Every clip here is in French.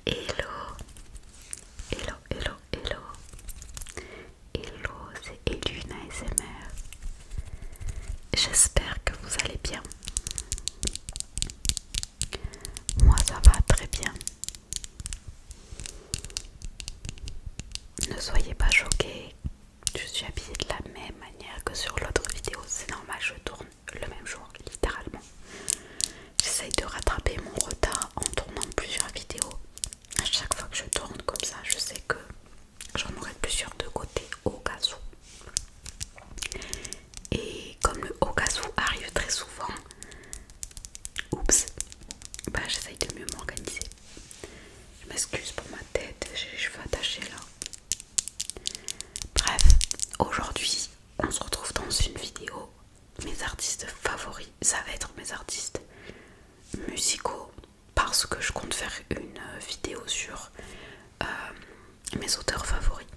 Hello, hello, hello, hello, hello, c'est Eluna ASMR. J'espère que vous allez bien. Moi ça va très bien. Ne soyez pas choqués, je suis habillée de la même manière que sur l'autre vidéo. C'est normal, je tourne le même jour, littéralement. J'essaye de rattraper mon retard en tournant plusieurs vidéos. À chaque fois que je tourne comme ça, je sais que j'en aurai plusieurs de côté au cas où. Et comme le au cas où arrive très souvent, oups, bah j'essaye de mieux m'organiser. Je m'excuse pour ma tête, j'ai les cheveux attachés là. Bref, aujourd'hui, on se retrouve dans une vidéo. Mes artistes favoris, ça va être mes artistes musicaux, parce que je compte faire une vidéo sur mes auteurs favoris.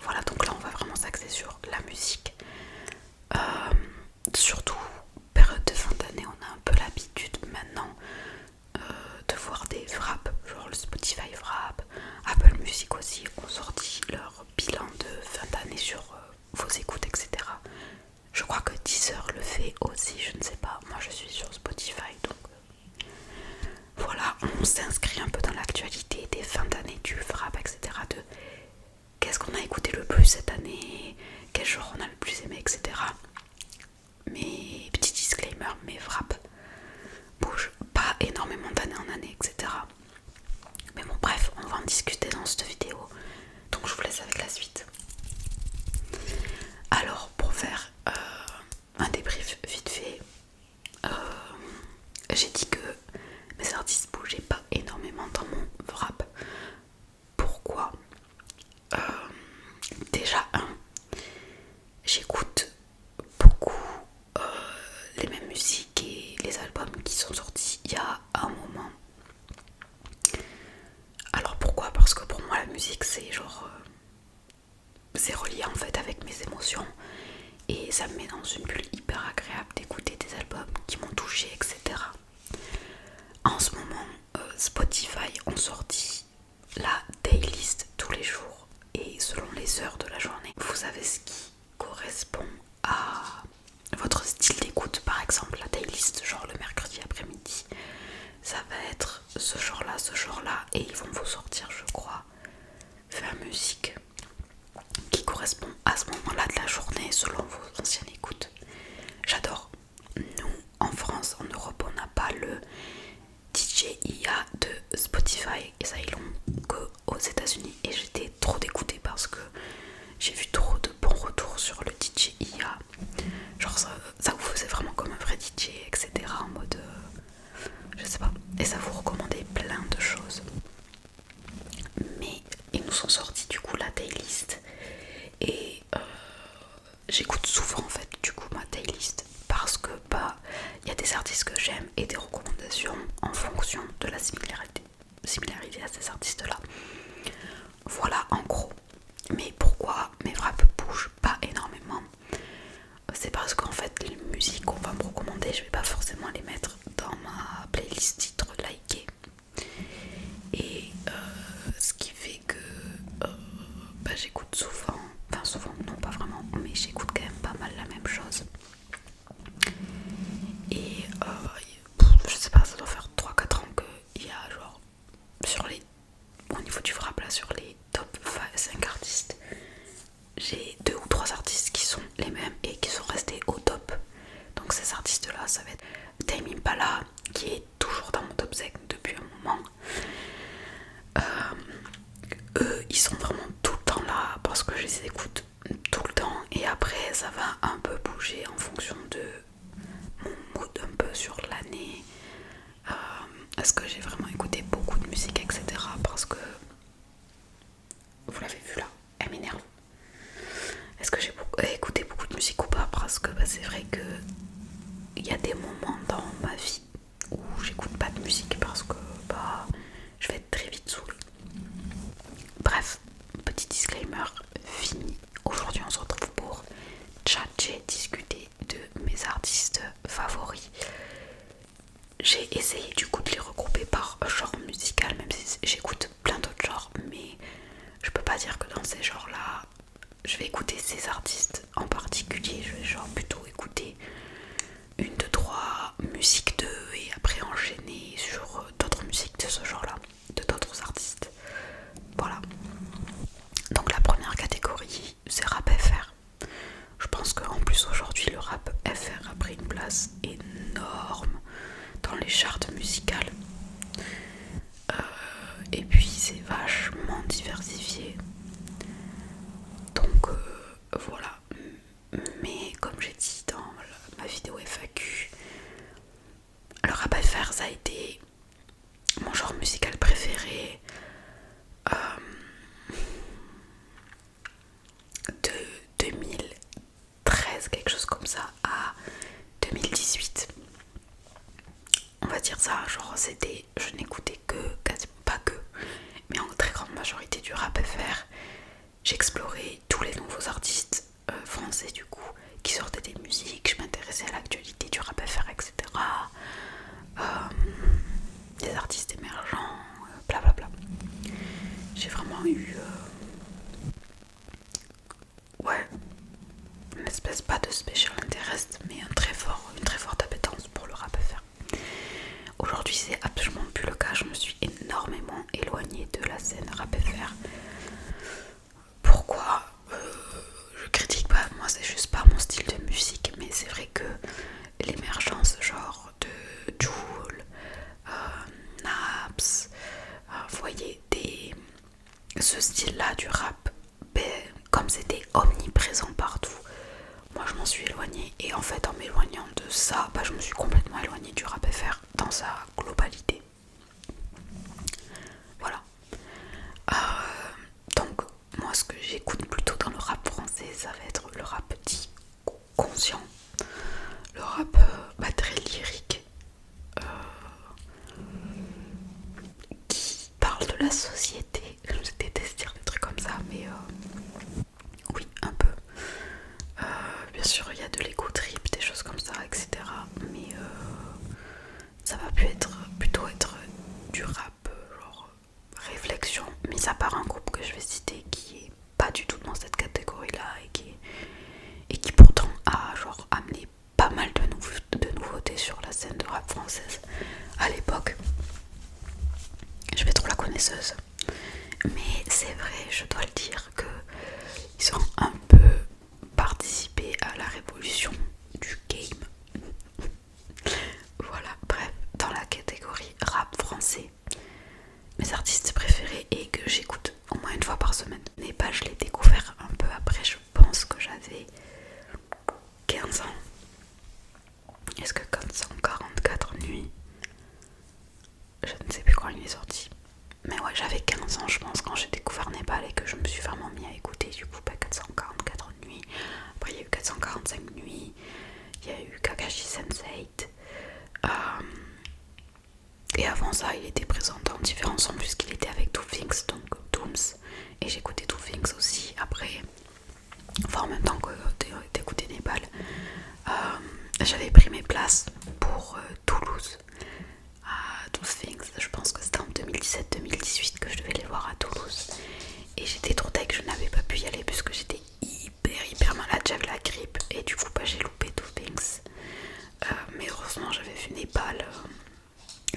Voilà, donc là on va vraiment s'axer sur la musique. Surtout période de fin d'année, on a un peu l'habitude maintenant de voir des frappes, genre le Spotify Wrap, Apple Music aussi ont sorti leur bilan de fin d'année sur vos écoutes, etc. Je crois que Deezer le fait aussi, je ne sais pas, moi je suis sur Spotify, donc voilà, on s'inscrit un peu dans l'actualité des fins d'année du Wrap, etc. de qu'est-ce qu'on a écouté le plus cette année, quel genre on a le plus aimé, etc. Mais petit disclaimer, mes frappes bougent pas énormément d'année en année, etc. Mais bon, bref, on va en discuter dans cette vidéo. Donc je vous laisse avec la suite. Alors, pour faire un débrief vite fait, j'ai dit que mes artistes bougeaient pas énormément dans mon rap. Pourquoi Déjà, j'écoute beaucoup les mêmes musiques et les albums qui sont sortis il y a un moment. Alors pourquoi? Parce que pour moi la musique c'est genre c'est relié en fait avec mes émotions et ça me met dans une bulle hyper agréable d'écouter des albums qui m'ont touché, etc. En ce moment, Spotify ont sorti la playlist tous les jours et selon les heures de la journée, vous savez ce qui correspond à votre style d'écoute. Par exemple, la playlist genre le mercredi après-midi, ça va être ce genre-là, et ils vont vous sortir, je crois, la musique qui correspond à ce moment-là de la journée selon vos anciennes écoutes. J'adore. Nous, en France, en Europe, on n'a pas le DJIA de Spotify et ça ils l'ont qu'aux États-Unis et j'étais trop dégoûtée parce que j'ai vu trop de bons retours sur le DJIA. Genre ça vous faisait vraiment comme un vrai DJ, etc. En mode je sais pas, et ça vous recommandait plein de choses. Mais ils nous ont sorti du coup la playlist et j'écoute souvent en fait du coup ma playlist parce que bah il y a des artistes que j'aime et des recommandations en fonction de la similarité à ces artistes là. Voilà en gros. Mais pourquoi mes frappes bougent pas énormément? C'est parce qu'en fait les musiques qu'on va me recommander, je vais pas forcément les mettre dans ma playlist titre likée. Et ce qui fait que bah, j'écoute souvent, enfin souvent non pas vraiment, mais j'écoute quand même pas mal la même chose. Et je sais pas, ça doit faire 3-4 ans qu'il y a genre sur les, au niveau du frappe là, sur les top 5 artistes, j'ai 2 ou 3 artistes qui sont les mêmes et qui sont restés au top. Donc ces artistes là, ça va être Tame Impala qui est toujours dans mon top 5 depuis un moment. Eux ils sont vraiment tout le temps là parce que je les écoute tout le temps et après ça va un peu bouger en fonction de mon mood un peu sur l'année. Est-ce que j'ai vraiment écouté beaucoup de musique, etc. Parce que vous l'avez vu là, elle m'énerve. Est-ce que j'ai écouté beaucoup de musique ou pas? Parce que bah, c'est vrai que il y a des moments dans ma vie où j'écoute pas de musique parce que bah je vais être très vite saoulée. Bref, petit disclaimer fini. Aujourd'hui on se retrouve pour tchatcher, discuter de mes j'explorais tous les nouveaux artistes français du coup qui sortaient des musiques, je m'intéressais à l'actualité du rap FR, etc. Euh, des artistes émergents, blablabla. J'ai vraiment eu ouais, une espèce pas de special interest, mais une très forte appétence pour le rap FR. Aujourd'hui c'est absolument plus le cas, je me suis énormément éloignée de la scène rap FR. Pourquoi je critique pas, moi c'est juste pas mon style de musique, mais c'est vrai que l'émergence genre de Jul, Naps, vous voyez, ce style là du rap, ben, comme c'était omniprésent partout, moi je m'en suis éloignée, et en fait en m'éloignant de ça, bah, je me suis complètement éloignée du rap FR dans sa globalité. Voilà. Donc moi ce que j'écoute plutôt dans le rap français, ça va être le rap dit conscient, le rap très lyrique, qui parle de la société. Je déteste dire des trucs comme ça, mais oui, un peu. Bien sûr, il y a de l'ego trip, des choses comme ça, etc. Mais ça va plutôt être du rap, genre réflexion, mis à part un groupe que je vais citer qui est pas du tout dans cette catégorie-là et qui pourtant a genre amené pas mal de nouveautés sur la scène de rap française à l'époque. Je vais trop la connaisseuse. Mais c'est vrai, je dois le dire, qu'ils ont un peu participé à la révolution du game. Voilà, bref, dans la catégorie rap français, mes artistes préférés et que j'écoute au moins une fois par semaine. Népal, je l'ai découvert un peu après, je pense que j'avais 15 ans. Est-ce que 444 nuits, je ne sais plus quand il est sorti. Mais ouais, j'avais 15 ans je pense quand j'ai découvert Népal et que je me suis vraiment mis à écouter du coup 444 nuits. Après il y a eu 445 nuits, il y a eu Kakashi Sensei. Et avant ça il était présent dans différents sons puisqu'il était avec Two Things, donc Dooms. Et j'écoutais Two Things aussi après, enfin en même temps que d'écouter Népal. J'avais pris mes places pour Toulouse à Two Things, je pense que c'était en 2017-2018 que je devais les voir à Toulouse. Et j'étais trop deg, je n'avais pas pu y aller puisque j'étais hyper malade, j'avais la grippe et du coup j'ai loupé Two Things. Mais heureusement j'avais vu Népal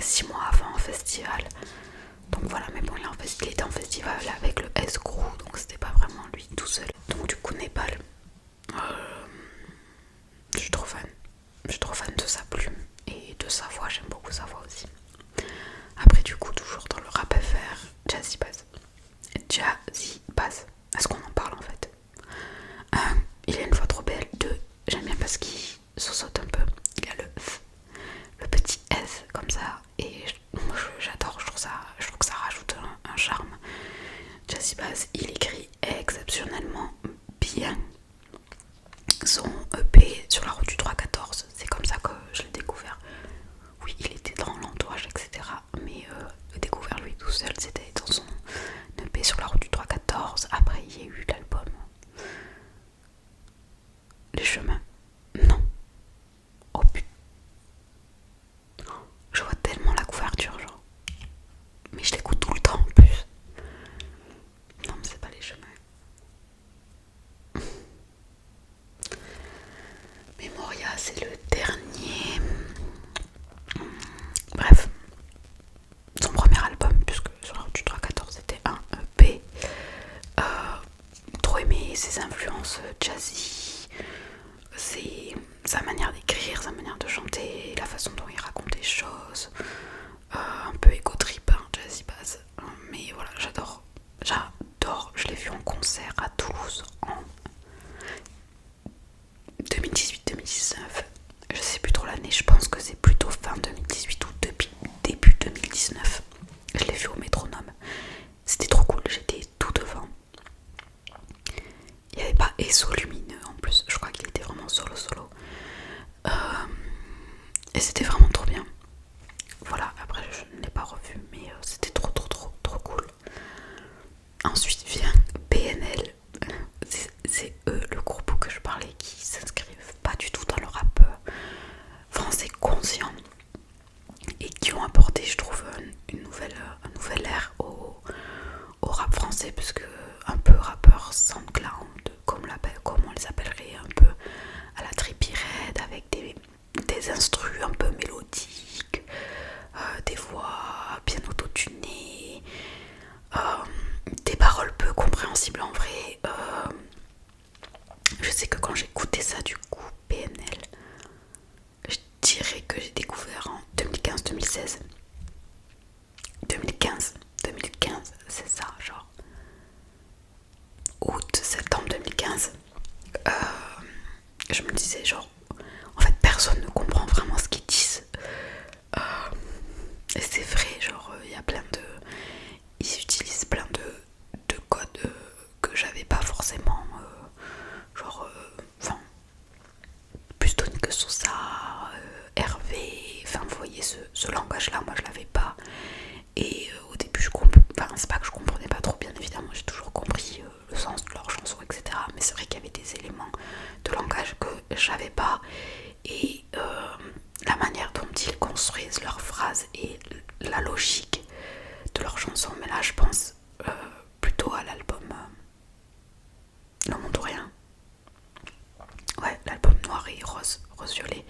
6 mois avant un festival. Donc voilà, mais bon il était en festival avec le S-Crew, donc c'était pas vraiment lui tout seul. Donc du coup Népal, je suis trop fan. Je suis trop fan de sa plume et de sa voix, j'aime beaucoup sa voix aussi. Après du coup toujours dans le rap FR, Jazzy Bass. Jazzy Bass, est-ce qu'on en parle en fait? Il a une voix trop belle. Deux, j'aime bien parce qu'il saute un peu. Il a le petit S comme ça et j'adore, je trouve que ça rajoute un charme. Jazzy Bass, il écrit exceptionnellement bien. Son EP sur la route du 314, c'est comme ça que je l'ai découvert. Oui, il était dans l'entourage, etc. Mais le découvert lui tout seul, c'était dans son EP sur la route du 314. Après, il y a eu l'album Les Chemins. Non. Oh putain. Je vois tellement la couverture, genre. Mais je l'écoute tout le temps en plus. Non, mais c'est pas Les Chemins. Memoria, c'est le dernier. Bref. Son premier album, puisque sur la route du 314 c'était un EP. Trop aimé ses influences jazzy, sa manière d'écrire, sa manière de chanter, la façon dont il raconte des choses, un peu égo trip, hein, Jazzy Bass. Mais voilà, j'adore, je l'ai vu en concert à Toulouse en 2018-2019, je sais plus trop l'année, je pense que c'est plutôt fin 2018 ou début 2019. Je l'ai vu au Métronome, c'était trop cool, j'étais tout devant. Il n'y avait pas ESO lumineux en plus, je crois qu'il était vraiment solo. Et c'était vraiment trop bien. Voilà, après je ne l'ai pas revu, mais c'était trop cool. Ensuite vient PNL. donnerait l'air au rap français, parce que un peu rappeur SoundCloud, comme on les appellerait, un peu à la Trippie Redd, avec des instrus un peu mélodiques, des voix bien autotunées, des paroles peu compréhensibles en vrai. Je sais que quand j'écoutais ça, du coup, PNL, je dirais que j'ai découvert en 2015-2016. 2015, c'est ça, genre août, septembre 2015. Je me disais genre, en fait personne ne comprend vraiment ce qu'ils disent. Et c'est vrai, genre il y a plein de... Ils utilisent plein de codes que j'avais pas forcément. Enfin, plus Tony que Sosa, Hervé, enfin vous voyez ce langage-là, moi je l'avais pas. Et au début c'est pas que je comprenais pas trop, bien évidemment, j'ai toujours compris le sens de leurs chansons, etc. Mais c'est vrai qu'il y avait des éléments de langage que j'avais pas. Et la manière dont ils construisent leurs phrases et la logique de leurs chansons. Mais là je pense plutôt à l'album Le Monde ou Rien. Ouais, l'album Noir et Rose Violet,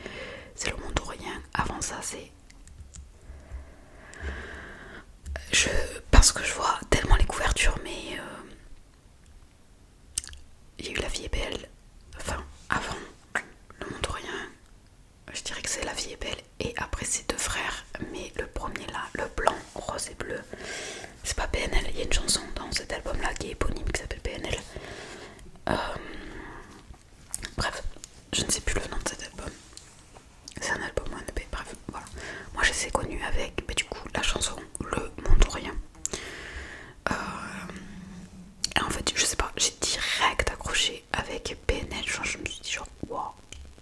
c'est Le Monde ou Rien. Avant ça, c'est... Parce que je vois tellement les couvertures, mais il y a eu La Vie est belle. Enfin, avant Le Monde ou Rien, je dirais que c'est La Vie est belle. Et après, c'est Deux frères. Mais le premier là, le blanc, rose et bleu, c'est pas PNL. Il y a une chanson dans cet album là qui est éponyme, qui s'appelle PNL. Bref, je ne sais plus le nom de cet album. C'est un album ONB, bref, voilà. Moi je les ai connus avec, du coup, la chanson Le Monde ou Rien. Et en fait, je sais pas, j'ai direct accroché avec PNL. Genre, je me suis dit, genre, wow,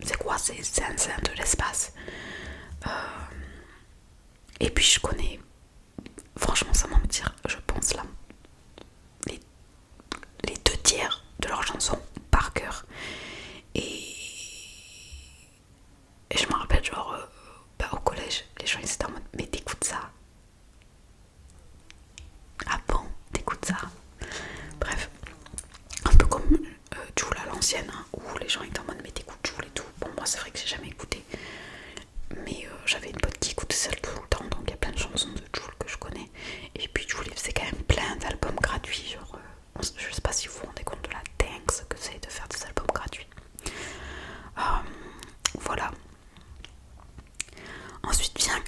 c'est quoi ces zinzins de l'espace. Et puis je connais, franchement, sans mentir, je pense là, les 2 tiers de leurs chansons par cœur. Et je me rappelle, genre, au collège, les gens ils étaient en mode, mais t'écoutes ça? Ah bon, t'écoutes ça? Bref, un peu comme Jul à l'ancienne, hein, où les gens étaient en mode, mais t'écoutes Jul et tout. Bon, moi c'est vrai que j'ai jamais écouté, mais j'avais une pote qui écoutait ça tout le temps, donc il y a plein de chansons de Jul que je connais. Et puis Jul il faisait quand même plein d'albums gratuits, genre, je sais pas si vous vous rendez compte de la dingue que c'est de faire des albums gratuits. Voilà. Ensuite vient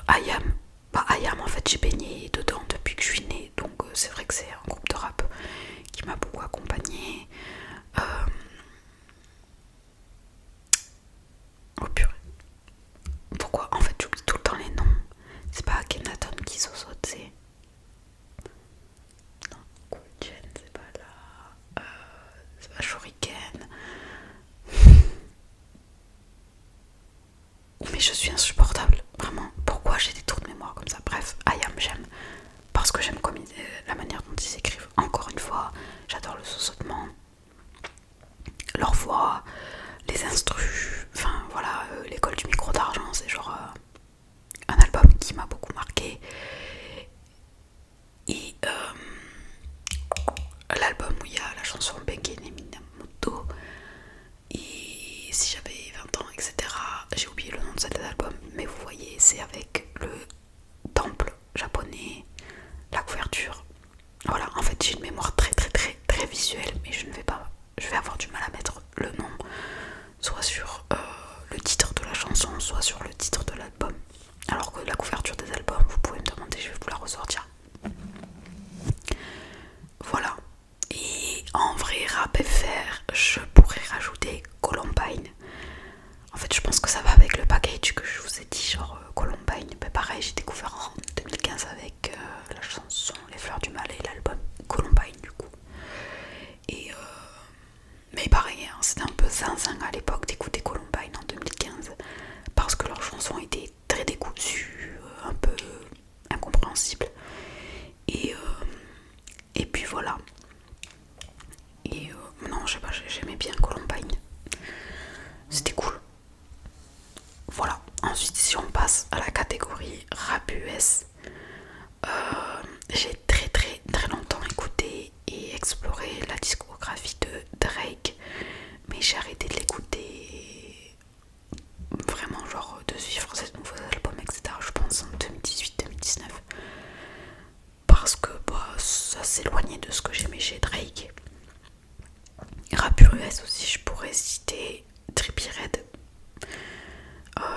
IAM. IAM, en fait j'ai baigné dedans depuis que je suis née, donc c'est vrai que c'est un groupe de rap qui m'a beaucoup accompagnée. Oh purée. Pourquoi en fait j'oublie tout le temps les noms? C'est pas Akhenaton qui saute, c'est... Non, Cool Jen, c'est pas là. C'est pas Shuriken. Mais je suis insupportable, vraiment. Pourquoi j'ai des trous de mémoire comme ça? Bref, IAM j'aime. Parce que j'aime comme la manière dont ils écrivent. Encore une fois, j'adore le sautement, leur voix, les instrus, enfin voilà, l'école du micro d'argent, c'est genre un album qui m'a beaucoup marqué. Et l'album où il y a la chanson Bengen et Minamoto, et si j'avais 20 ans, etc. J'ai oublié le nom de cet album, mais vous voyez, c'est avec le temple japonais, la couverture. Voilà, en fait j'ai une mémoire très visuelle, mais je vais avoir du mal à mettre le nom soit sur le titre de la chanson, soit sur le titre de l'album. Alors que la couverture des albums, vous pouvez me demander, je vais vous la ressortir. Voilà. Et en vrai rap FR, je pourrais rajouter Columbine. En fait je pense que ça va avec le package que je vous ai dit, genre Columbine, s'éloigner de ce que j'aimais chez Drake. Rap US aussi, je pourrais citer Trippie Redd.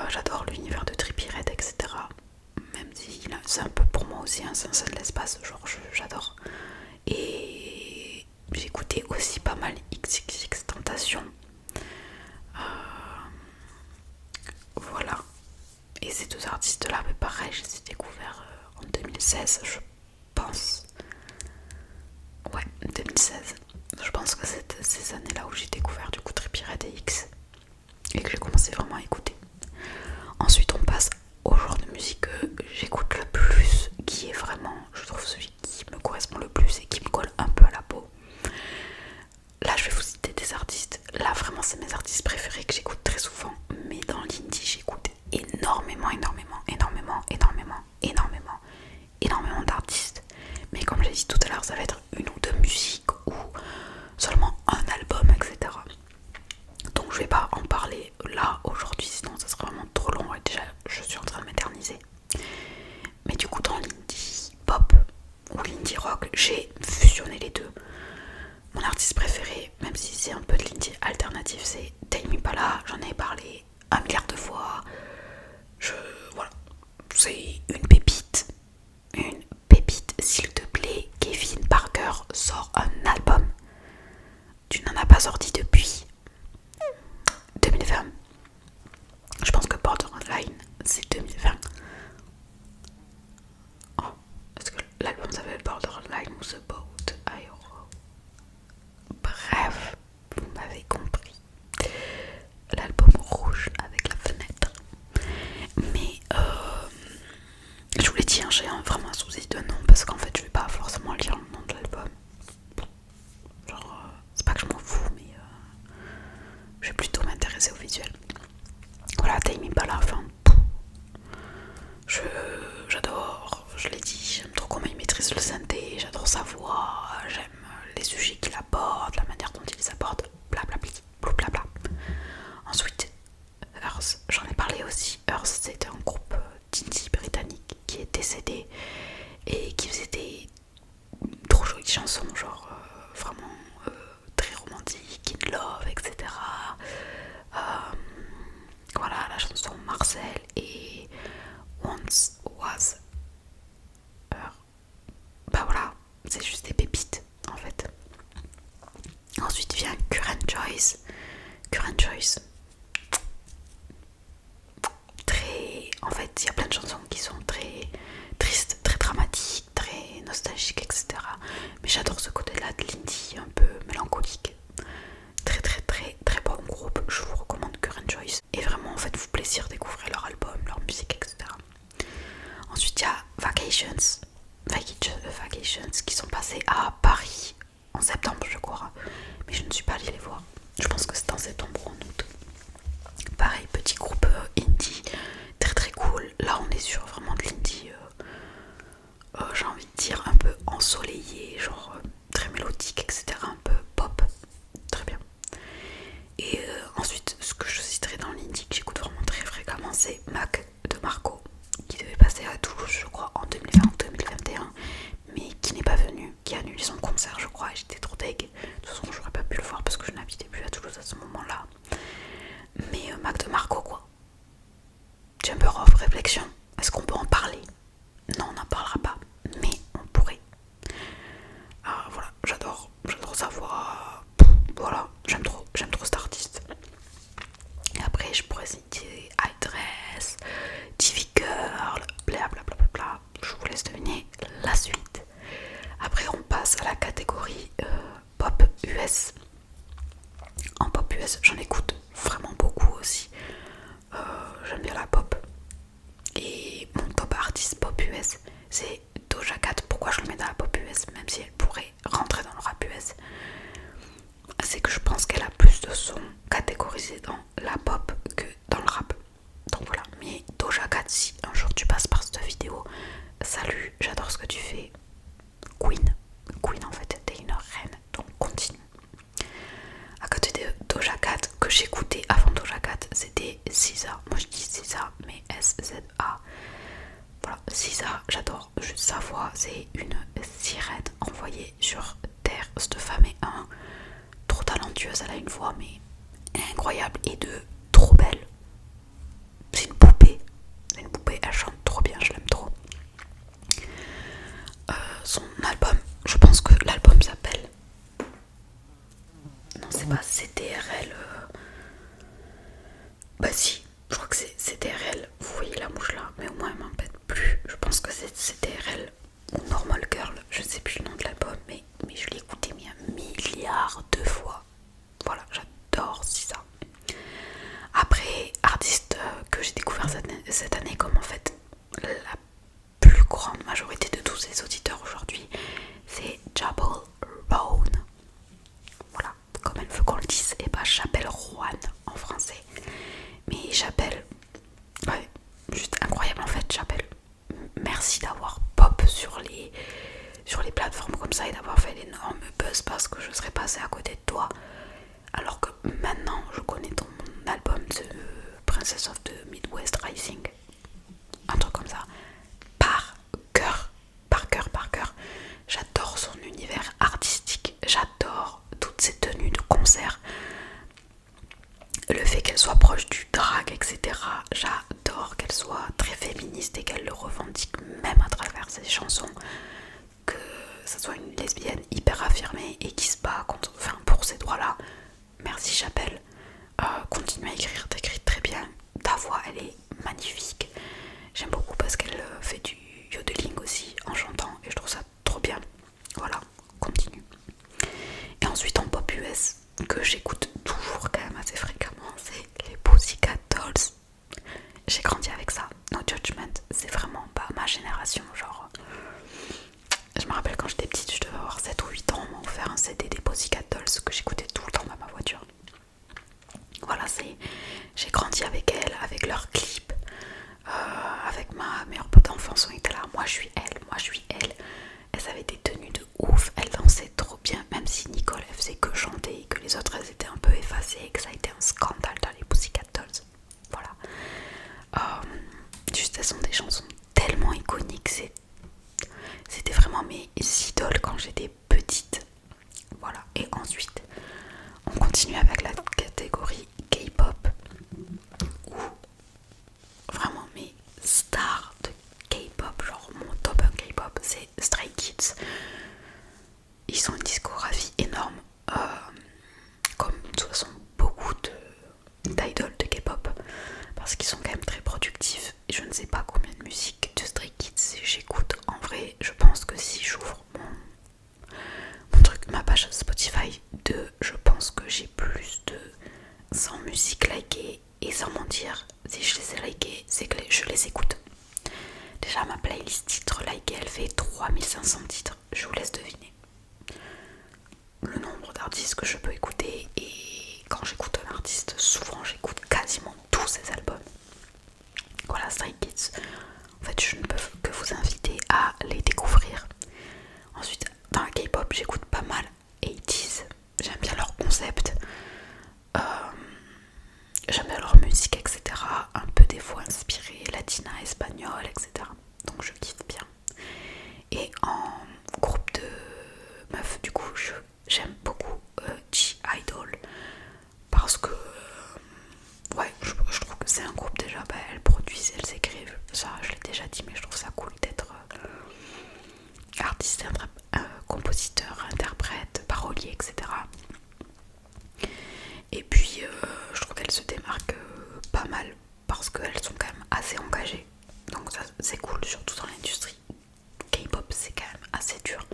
J'adore l'univers de Trippie Redd, etc. Même si c'est un peu pour moi aussi un sensei de l'espace, genre j'adore. Et j'écoutais aussi pas mal XXXTentacion. Voilà. Et ces deux artistes-là, mais pareil, je les ai découverts en 2016, je pense. Ouais, 2016. Je pense que c'est ces années-là où j'ai découvert du coup Trippie Redd et X. Et que j'ai commencé vraiment à écouter. Ensuite, on passe au genre de musique que j'écoute le plus, qui est vraiment, je trouve, celui qui me correspond le plus et qui me colle un peu à la peau. Là, je vais vous citer des artistes. Là, vraiment, c'est mes artistes préférés que j'écoute très souvent. Mais dans l'indie, j'écoute énormément d'artistes. Mais comme j'ai dit tout à l'heure, ça va être une ou deux musiques ou seulement un album, etc. Donc je vais pas en parler là aujourd'hui, sinon ça serait vraiment trop long et déjà je suis en train de m'éterniser. Mais du coup dans l'indie pop ou l'indie rock, j'ai fusionné les deux. Mon artiste préféré, même si c'est un peu de l'indie alternatif, c'est Tame Impala. J'en ai parlé 1 milliard de fois. Voilà, c'est une pépite. Une pépite, s'il te plaît. Kevin Parker sort un album. Tu n'en as pas sorti depuis 2020. Je pense que Borderline, c'est 2020. Oh, est-ce que l'album s'appelle Borderline ou The Boat I Row? Bref, vous m'avez compris. L'album rouge avec la fenêtre. Mais je vous l'ai dit, hein, j'ai vraiment un souci de nom parce qu'en fait je vais pas forcément lire le nom de l'album. Genre, c'est pas que je m'en fous, mais je vais plutôt m'intéresser au visuel. Voilà, Tame Impala, enfin, j'adore, je l'ai dit, j'aime trop comment il maîtrise le synthé, j'adore sa voix, j'aime les sujets qu'il aborde, la manière dont il les aborde, blablabla, blablabla. Ensuite, Earth, j'en ai parlé aussi. Earth, c'était un groupe d'indie britannique qui est décédé et qui faisait des trop jolies chansons, genre vraiment très romantiques, in love, etc. Voilà, la chanson Marcel et Once Was Her. Bah voilà, c'est juste des pépites en fait. Ensuite vient Current Choice. Current Choice. En fait, il y a plein de chansons qui sont très tristes, très dramatiques, très nostalgiques, etc. Mais j'adore ce côté-là de l'indie, un peu mélancolique. Très très très très bon groupe, je vous recommande Current Choice. Et vraiment, en fait, vous plaisir découvrir leur album, leur musique, etc. Ensuite, il y a Vacations, qui sont passés à Paris en septembre, je crois. Mais je ne suis pas allée les voir. Je pense que c'est en septembre ou en août. Pareil, petit groupe indie, très très cool. Là, on est sur vraiment de l'indie, j'ai envie de dire un peu ensoleillé, genre très mélodique, etc. Un peu pop, très bien. Et ensuite, ce que je citerai dans l'indie que j'écoute vraiment très fréquemment, c'est Mac de Marco, qui devait passer à Toulouse, je crois, en 2020 ou 2021, mais qui n'est pas venu, qui a annulé son concert, je crois, et j'étais trop deg. De toute façon, j'aurais pas pu le voir parce que je n'avais est de trop belle. C'est une poupée. Elle chante trop bien, je l'aime trop. Son album, je pense que l'album s'appelle... Non, c'est pas CTRL. Bah si, je crois que c'est CTRL. Vous voyez la mouche là, mais au moins elle m'embête plus. Je pense que c'est CTRL ou Normal Girl. Je ne sais plus le nom de l'album, mais je l'ai écouté mais un milliard de fois. Voilà, j'adore ça. Après, artiste que j'ai découvert cette année, comme en fait la plus grande majorité de tous ces auditeurs aujourd'hui, c'est Jabal Rowan. Voilà, comme elle veut qu'on le dise, et bah j'appelle Juan en français. Mais j'appelle, ouais, juste incroyable en fait, j'appelle. Merci d'avoir pop sur les plateformes comme ça et d'avoir fait l'énorme buzz parce que je serais passée à côté de toi. Alors que maintenant je connais ton album de Princess of the Midwest Rising, un truc comme ça, par cœur. J'adore son univers artistique, j'adore toutes ses tenues de concert, le fait qu'elle soit proche du drag, etc. J'adore qu'elle soit très féministe et qu'elle le revendique même à travers ses chansons, que ça soit une lesbienne hyper affirmée et qui se bat pour ces droits-là. Merci Chapelle, continue à écrire, t'écris très bien, ta voix elle est magnifique. J'aime beaucoup parce qu'elle fait du yodeling aussi en chantant et je trouve ça trop bien. Voilà, continue. Et ensuite en pop US, que j'écoute toujours quand même assez fréquemment, c'est les Pussycat Dolls. J'ai grandi avec ça, No Judgment, c'est vraiment pas ma génération, genre... Je me rappelle quand j'étais petite, je devais avoir 7 ou 8 ans, on m'a offert un CD des Pussycat Dolls que j'écoutais tout le temps dans ma voiture. Voilà, j'ai grandi avec elles, avec leurs clips, avec ma meilleure pote d'enfance, on était là, moi je suis elle. Elles avaient des tenues de ouf, elles dansaient trop bien, même si Nicole elle faisait que chanter et que les autres elles étaient un peu effacées et que ça a été un scandale dans les Pussycat Dolls. Voilà. Juste elles sont des chansons tellement iconiques, c'était vraiment mes idoles quand j'étais petite. Voilà. Et ensuite, on continue avec la catégorie K-pop, où vraiment mes stars de K-pop, genre mon top 1 K-pop, c'est Stray Kids. Ils ont une discographie énorme, comme de toute façon beaucoup d'idoles de K-pop, parce qu'ils sont quand même très productifs. Et je ne sais pas combien de musique de Stray Kids j'écoute. En vrai, je pense que si j'ouvre ma page Spotify je pense que j'ai plus de 100 musiques likées, et sans mentir, si je les ai likées, c'est que je les écoute. Déjà ma playlist titre likée, elle fait 3500 titres, je vous laisse deviner le nombre d'artistes que je peux écouter. Et quand j'écoute un artiste, souvent j'écoute quasiment tous ses albums. Voilà, Stray Kids, en fait je ne peux que vous inviter à les découvrir. Ensuite, dans la K-pop, j'écoute pas mal 80s. J'aime bien leur concept, j'aime bien leur musique, etc. Un peu des fois inspiré latina, espagnol, etc. Donc je kiffe bien. Et en groupe de meufs, du coup, j'aime beaucoup G-Idol, parce que ouais, je trouve que c'est un groupe déjà, elles produisent, elles écrivent, ça je l'ai déjà dit, mais je trouve ça cool d'être artiste, compositeur, interprète, parolier, etc. Et puis je trouve qu'elles se démarquent pas mal parce qu'elles sont quand même assez engagées. Donc ça c'est cool, surtout dans l'industrie K-pop, c'est quand même assez dur.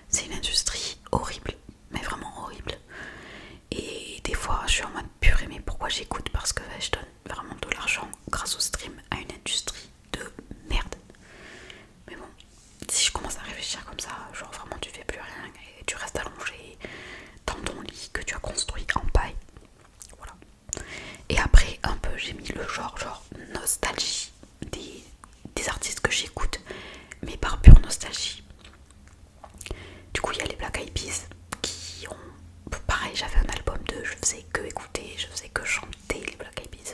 C'est une industrie horrible, mais vraiment horrible. Et des fois je suis en mode purée, mais pourquoi j'écoute? Parce que je donne vraiment de l'argent grâce au stream à une industrie de merde. Mais bon, si je commence à réfléchir comme ça, genre vraiment tu fais plus rien et tu restes allongé dans ton lit que tu as construit en paille. Voilà. Et après un peu j'ai mis le genre nostalgie des artistes que j'écoute, mais par pure nostalgie. Du coup il y a les Black Eyed Peas qui ont... Pareil, j'avais un album je faisais que écouter, je faisais que chanter les Black Eyed Peas,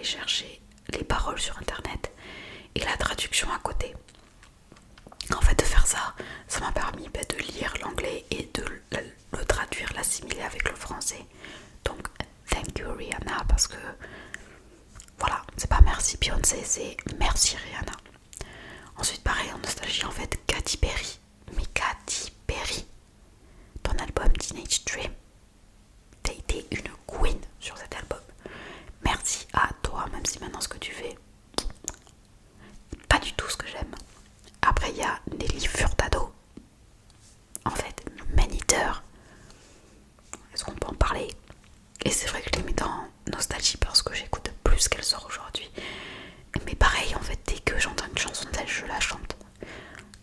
chercher les paroles sur internet et la traduction à côté. En fait, de faire ça, ça m'a permis de lire l'anglais et de le traduire, l'assimiler avec le français. Donc, thank you Rihanna, parce que voilà, c'est pas merci Beyoncé, c'est merci Rihanna. Ensuite, pareil, en nostalgie, en fait, Katy Perry. Mais Katy Perry, ton album Teenage Dream, t'as été une queen sur cet album. Merci à toi, même si maintenant ce que tu fais, pas du tout ce que j'aime. Après, il y a Nelly Furtado. En fait, Man-Eater. Est-ce qu'on peut en parler? Et c'est vrai que je l'ai mis dans nostalgie parce que j'écoute plus qu'elle sort aujourd'hui. Mais pareil, en fait, dès que j'entends une chanson d'elle, je la chante.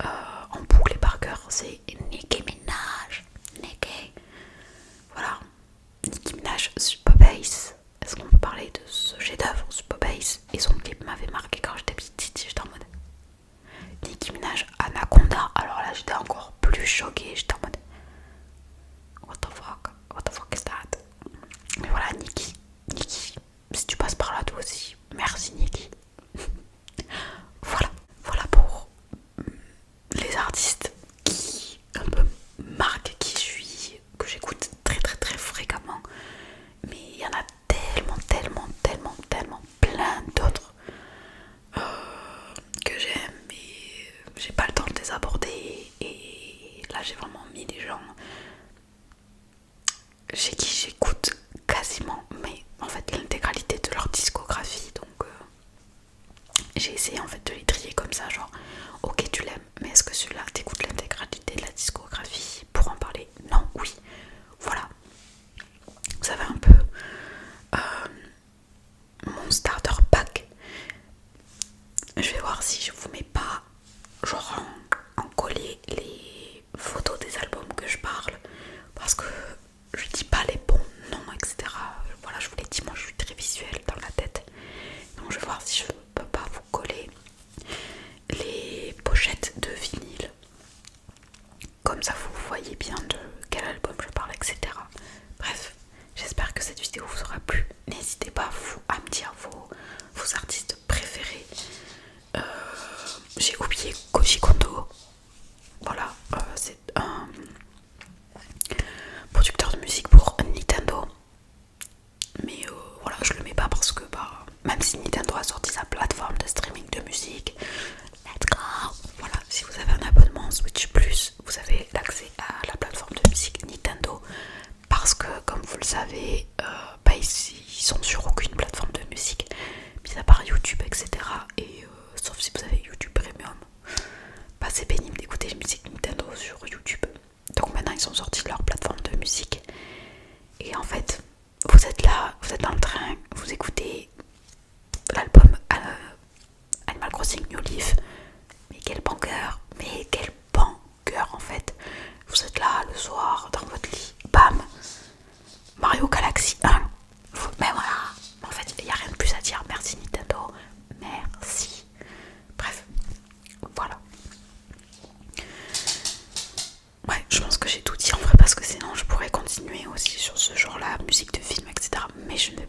En boucle et par cœur, c'est Nicki Minaj. Nicki. Voilà. Nicki Minaj, Super Bass. Est-ce qu'on peut parler de ce chef-d'œuvre, Super Bass? Et son clip m'avait marqué quand j'étais petite, j'étais en mode Nicki Minaj, Anaconda. Alors là, j'étais encore plus choquée, j'étais en mode what the fuck is that? Mais voilà, Nicki, si tu passes par là toi aussi, merci Nicki. Voilà pour les artistes qui un peu marquent qui je suis, que j'écoute très très très fréquemment. Mais il y en a tellement plein d'autres que j'aime, mais j'ai pas le temps de les aborder. Et là j'ai vraiment mis des gens chez qui j'écoute quasiment, mais en fait l'intégralité de leur discographie. Donc j'ai essayé en fait de les trier comme ça, genre ok tu l'aimes, mais est-ce que celui-là t'écoutes l'intégralité de la discographie pour en parler? Non, oui, voilà. Vous savez un peu mon starter pack. Je vais voir si je vous mets pas genre en coller les photos des albums que je parle, parce que je dis pas les bons noms, etc. Voilà, je vous l'ai dit, moi je suis très visuelle dans la tête, donc je vais voir si je peux pas vous coller les pochettes de vinyle, comme ça vous voyez bien de quel album je parle, etc. Bref, j'espère que cette vidéo vous aura plu. N'hésitez pas à me dire vos artistes préférés. J'ai oublié Koji Kondo. Voilà, c'est un producteur de musique pour Nintendo. Mais voilà, je le mets pas parce que même si Nintendo a sorti sa plateforme de streaming de musique, let's go. Voilà, si vous avez un abonnement Switch Plus, vous avez l'accès à la plateforme de musique Nintendo. Parce que, comme vous le savez, ils sont sur aucune plateforme de musique, mis à part YouTube, etc. Et sauf si vous avez YouTube Premium, c'est pénible d'écouter les musiques Nintendo sur YouTube. Donc maintenant ils sont sortis de leur plateforme de musique. Et en fait, vous êtes là, vous êtes dans le train, vous écoutez l'album Animal Crossing New Leaf. Mais quel bon cœur en fait. Vous êtes là le soir dans votre lit, bam, Mario Galaxy 1. Mais voilà, en fait il n'y a rien de plus à dire. Merci Nintendo, merci. Bref, voilà. Ouais, je pense que j'ai tout dit en vrai, parce que sinon je pourrais continuer aussi sur ce genre là, musique de film, etc. Mais je ne vais